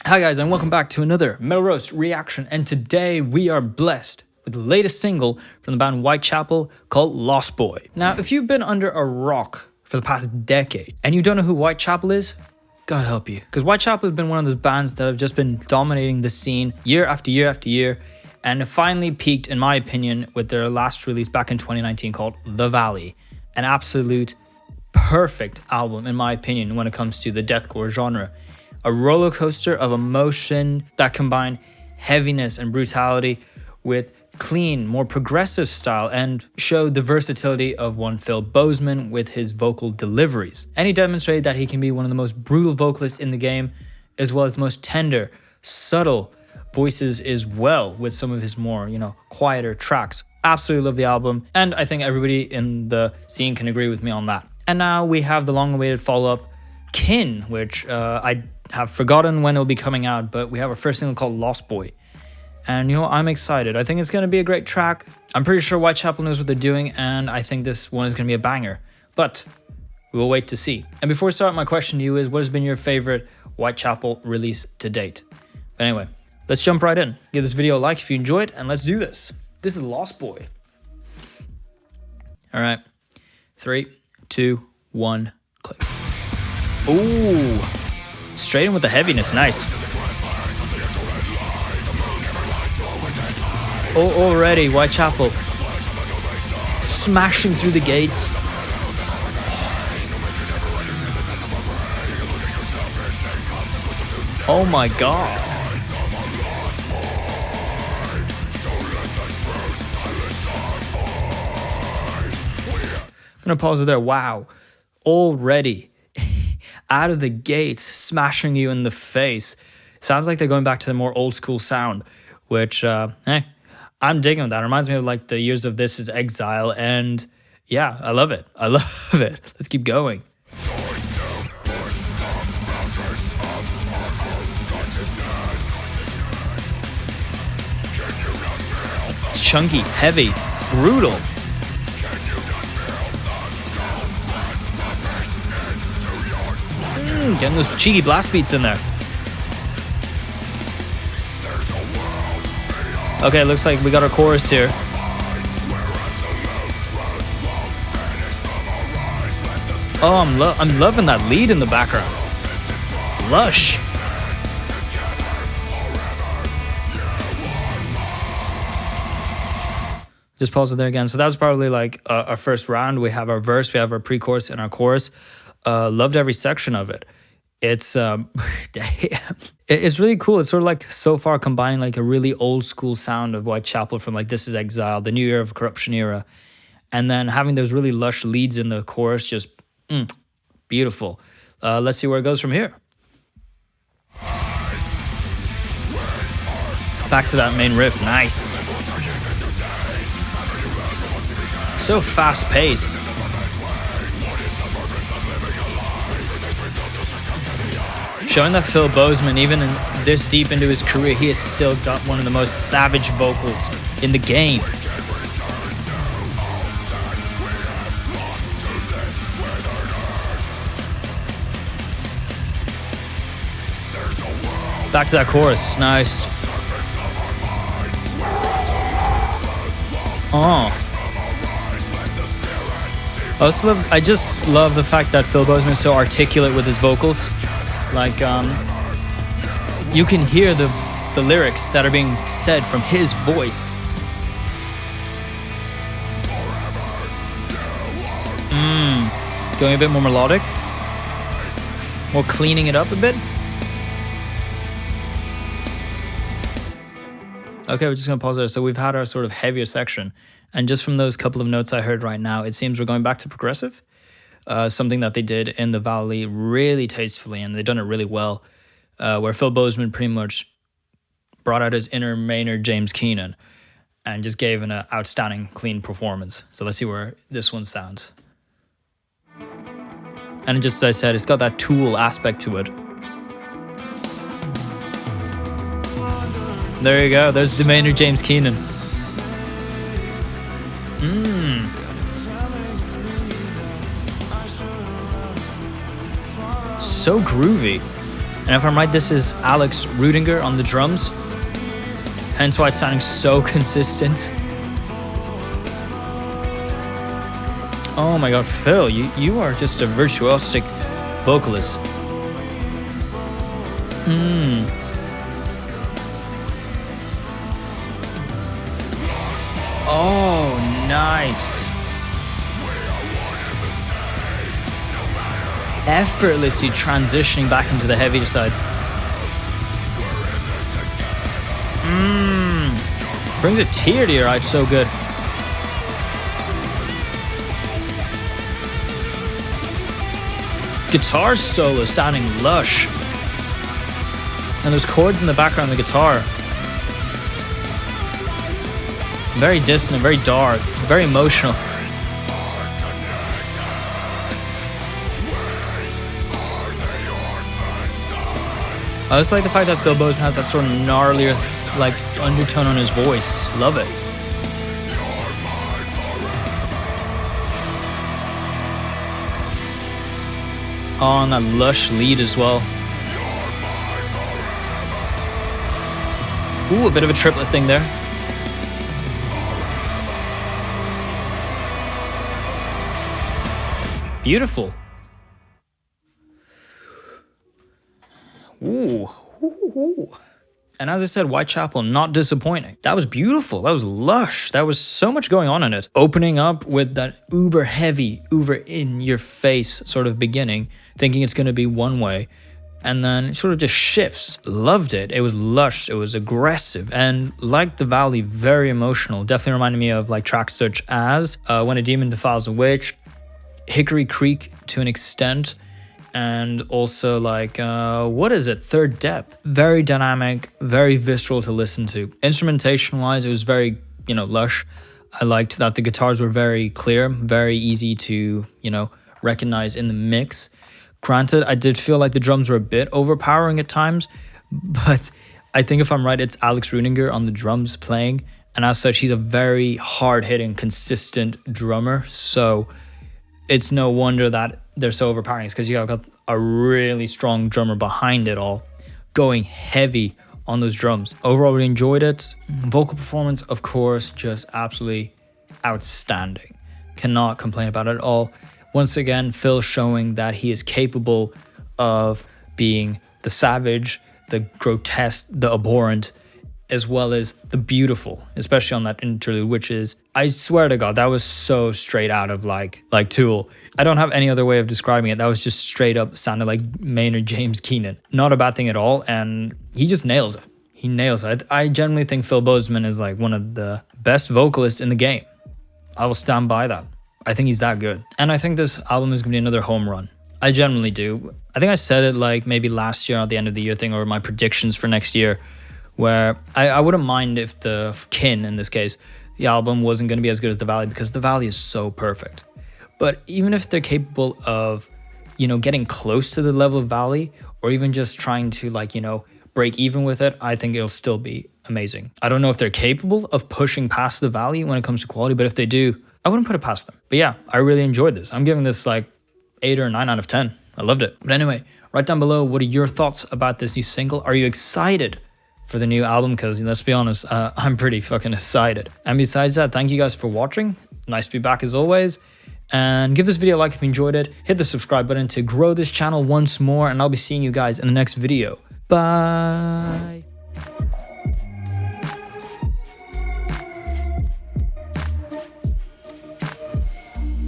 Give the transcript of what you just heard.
Hi guys, and welcome back to another Metal Roast reaction, and today we are blessed with the latest single from the band Whitechapel called Lost Boy. Now, if you've been under a rock for the past decade and you don't know who Whitechapel is, God help you. Because Whitechapel has been one of those bands that have just been dominating the scene year after year after year, and it finally peaked, in my opinion, with their last release back in 2019 called The Valley. An absolute perfect album, in my opinion, when it comes to the deathcore genre. A roller coaster of emotion that combined heaviness and brutality with clean, more progressive style, and showed the versatility of one Phil Bozeman with his vocal deliveries. And he demonstrated that he can be one of the most brutal vocalists in the game, as well as the most tender, subtle voices as well, with some of his more, quieter tracks. Absolutely love the album, and I think everybody in the scene can agree with me on that. And now we have the long-awaited follow-up, Kin, which I have forgotten when it'll be coming out, but we have our first single called Lost Boy. And I'm excited. I think it's going to be a great track. I'm pretty sure Whitechapel knows what they're doing, and I think this one is going to be a banger. But we will wait to see. And before I start, my question to you is, what has been your favorite Whitechapel release to date? But anyway, let's jump right in. Give this video a like if you enjoyed, and let's do this. This is Lost Boy. All right. 3, 2, 1, click. Ooh. Straight in with the heaviness, nice. Oh, already, Whitechapel smashing through the gates. Oh my god. I'm gonna pause it there. Wow. Already. Out of the gates, smashing you in the face. Sounds like they're going back to the more old school sound, which, I'm digging that. It reminds me of like the years of This Is Exile, and yeah, I love it. I love it. Let's keep going. It's chunky, heavy, brutal. Getting those cheeky blast beats in there. Okay, looks like we got our chorus here. Oh, I'm loving that lead in the background. Lush. Just pause it there again. So that was probably like our first round. We have our verse, we have our pre-chorus and our chorus. Loved every section of it. It's damn. It's really cool. It's sort of like so far combining like a really old school sound of Whitechapel from like This Is Exile, the New Year of Corruption era, and then having those really lush leads in the chorus, just beautiful. Let's see where it goes from here. Back to that main riff, nice. So fast paced. Showing that Phil Bozeman, even in this deep into his career, he has still got one of the most savage vocals in the game. Back to that chorus, nice. Oh. I just love the fact that Phil Bozeman is so articulate with his vocals. Like, you can hear the lyrics that are being said from his voice. Going a bit more melodic. More cleaning it up a bit. Okay, we're just going to pause there. So we've had our sort of heavier section. And just from those couple of notes I heard right now, it seems we're going back to progressive. Something that they did in The Valley really tastefully, and they've done it really well, where Phil Bozeman pretty much brought out his inner Maynard James Keenan and just gave an outstanding, clean performance. So let's see where this one sounds. And just as I said, it's got that Tool aspect to it. There you go, there's the Maynard James Keenan. So groovy. And if I'm right, this is Alex Rudinger on the drums. Hence why it's sounding so consistent. Oh my god, Phil, you are just a virtuosic vocalist. Oh, nice. Effortlessly transitioning back into the heavier side. Brings a tear to your eye, it's so good. Guitar solo sounding lush. And there's chords in the background of the guitar. Very dissonant, very dark, very emotional. I just like the fact that Phil Bozeman has that sort of gnarlier, like, undertone on his voice. Love it. Oh, and that lush lead as well. Ooh, a bit of a triplet thing there. Beautiful. Ooh. And as I said, Whitechapel, not disappointing. That was beautiful. That was lush. That was so much going on in it. Opening up with that uber heavy, uber in your face sort of beginning, thinking it's going to be one way. And then it sort of just shifts. Loved it. It was lush. It was aggressive. And like the Valley, very emotional. Definitely reminded me of like tracks such as When a Demon Defiles a Witch, Hickory Creek to an extent, and also like, what is it? Third Depth. Very dynamic, very visceral to listen to. Instrumentation-wise, it was very, lush. I liked that the guitars were very clear, very easy to, recognize in the mix. Granted, I did feel like the drums were a bit overpowering at times, but I think if I'm right, it's Alex Rudinger on the drums playing, and as such, he's a very hard-hitting, consistent drummer, so it's no wonder that they're so overpowering. It's because you got a really strong drummer behind it all, going heavy on those drums. Overall, we enjoyed it. Vocal performance, of course, just absolutely outstanding. Cannot complain about it at all. Once again, Phil showing that he is capable of being the savage, the grotesque, the abhorrent, as well as the beautiful, especially on that interlude, which is, I swear to God, that was so straight out of like Tool. I don't have any other way of describing it. That was just straight up sounded like Maynard James Keenan. Not a bad thing at all, and he just nails it. He nails it. I genuinely think Phil Bozeman is like one of the best vocalists in the game. I will stand by that. I think he's that good. And I think this album is going to be another home run. I genuinely do. I think I said it like maybe last year at the end of the year thing, or my predictions for next year, where I wouldn't mind if the Kin, in this case, the album wasn't going to be as good as The Valley, because The Valley is so perfect. But even if they're capable of, getting close to the level of Valley, or even just trying to break even with it, I think it'll still be amazing. I don't know if they're capable of pushing past The Valley when it comes to quality, but if they do, I wouldn't put it past them. But yeah, I really enjoyed this. I'm giving this like 8 or 9 out of 10. I loved it. But anyway, write down below, what are your thoughts about this new single? Are you excited for the new album? Because let's be honest, I'm pretty fucking excited. And besides that, thank you guys for watching. Nice to be back as always. And give this video a like if you enjoyed it. Hit the subscribe button to grow this channel once more. And I'll be seeing you guys in the next video. Bye.